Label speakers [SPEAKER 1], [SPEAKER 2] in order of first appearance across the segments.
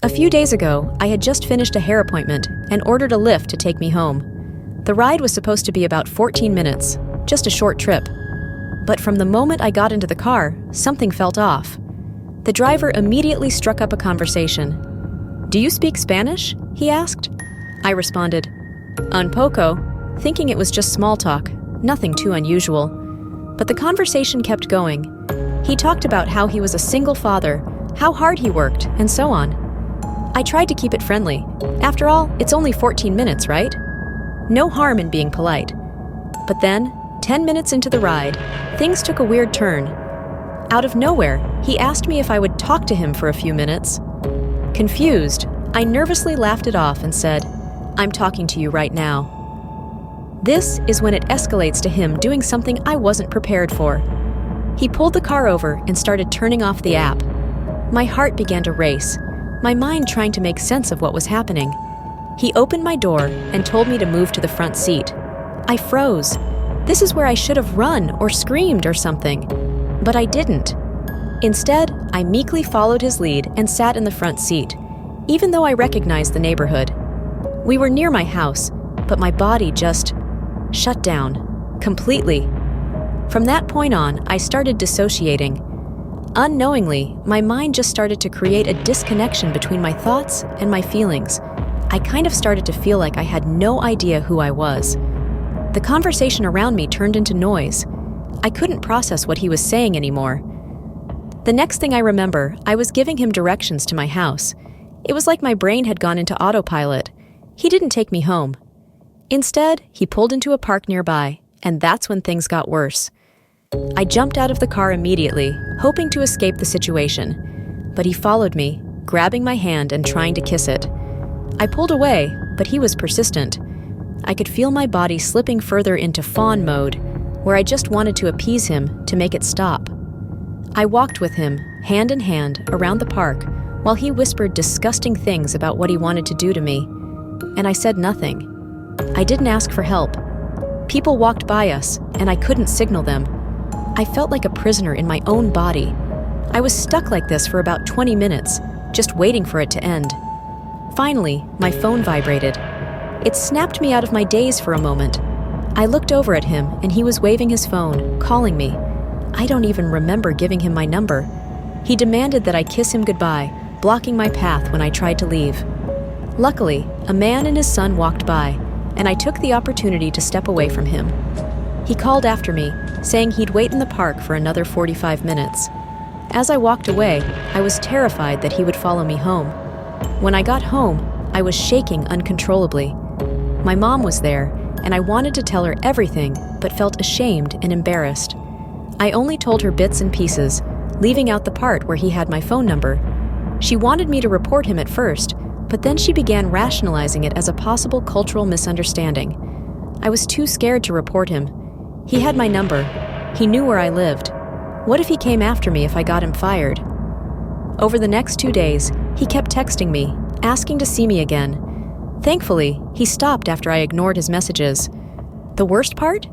[SPEAKER 1] A few days ago, I had just finished a hair appointment and ordered a Lyft to take me home. The ride was supposed to be about 14 minutes, just a short trip. But from the moment I got into the car, something felt off. The driver immediately struck up a conversation. "Do you speak Spanish?" he asked. I responded, "Un poco," thinking it was just small talk, nothing too unusual. But the conversation kept going. He talked about how he was a single father, how hard he worked, and so on. I tried to keep it friendly. After all, it's only 14 minutes, right? No harm in being polite. But then, 10 minutes into the ride, things took a weird turn. Out of nowhere, he asked me if I would talk to him for a few minutes. Confused, I nervously laughed it off and said, "I'm talking to you right now." This is when it escalates to him doing something I wasn't prepared for. He pulled the car over and started turning off the app. My heart began to race, my mind trying to make sense of what was happening. He opened my door and told me to move to the front seat. I froze. This is where I should have run or screamed or something. But I didn't. Instead, I meekly followed his lead and sat in the front seat, even though I recognized the neighborhood. We were near my house, but my body just shut down, completely. From that point on, I started dissociating. Unknowingly, my mind just started to create a disconnection between my thoughts and my feelings. I kind of started to feel like I had no idea who I was. The conversation around me turned into noise. I couldn't process what he was saying anymore. The next thing I remember, I was giving him directions to my house. It was like my brain had gone into autopilot. He didn't take me home. Instead, he pulled into a park nearby, and that's when things got worse. I jumped out of the car immediately, hoping to escape the situation. But he followed me, grabbing my hand and trying to kiss it. I pulled away, but he was persistent. I could feel my body slipping further into fawn mode, where I just wanted to appease him to make it stop. I walked with him, hand in hand, around the park, while he whispered disgusting things about what he wanted to do to me. And I said nothing. I didn't ask for help. People walked by us, and I couldn't signal them. I felt like a prisoner in my own body. I was stuck like this for about 20 minutes, just waiting for it to end. Finally, my phone vibrated. It snapped me out of my daze for a moment. I looked over at him, and he was waving his phone, calling me. I don't even remember giving him my number. He demanded that I kiss him goodbye, blocking my path when I tried to leave. Luckily, a man and his son walked by, and I took the opportunity to step away from him. He called after me, saying he'd wait in the park for another 45 minutes. As I walked away, I was terrified that he would follow me home. When I got home, I was shaking uncontrollably. My mom was there, and I wanted to tell her everything, but felt ashamed and embarrassed. I only told her bits and pieces, leaving out the part where he had my phone number. She wanted me to report him at first, but then she began rationalizing it as a possible cultural misunderstanding. I was too scared to report him. He had my number. He knew where I lived. What if he came after me if I got him fired? Over the next 2 days, he kept texting me, asking to see me again. Thankfully, he stopped after I ignored his messages. The worst part?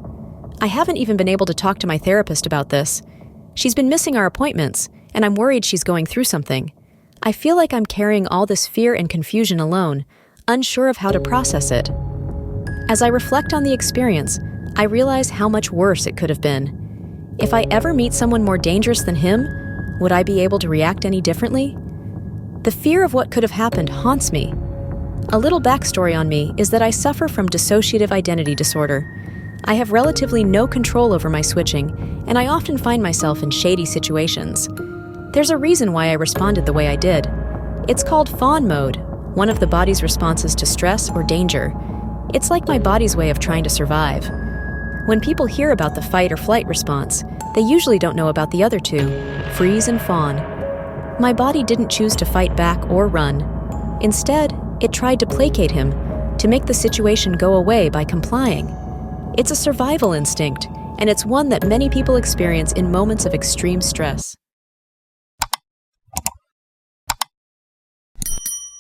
[SPEAKER 1] I haven't even been able to talk to my therapist about this. She's been missing our appointments, and I'm worried she's going through something. I feel like I'm carrying all this fear and confusion alone, unsure of how to process it. As I reflect on the experience, I realize how much worse it could have been. If I ever meet someone more dangerous than him, would I be able to react any differently? The fear of what could have happened haunts me. A little backstory on me is that I suffer from dissociative identity disorder. I have relatively no control over my switching, and I often find myself in shady situations. There's a reason why I responded the way I did. It's called fawn mode, one of the body's responses to stress or danger. It's like my body's way of trying to survive. When people hear about the fight or flight response, they usually don't know about the other two, freeze and fawn. My body didn't choose to fight back or run. Instead, it tried to placate him, to make the situation go away by complying. It's a survival instinct, and it's one that many people experience in moments of extreme stress.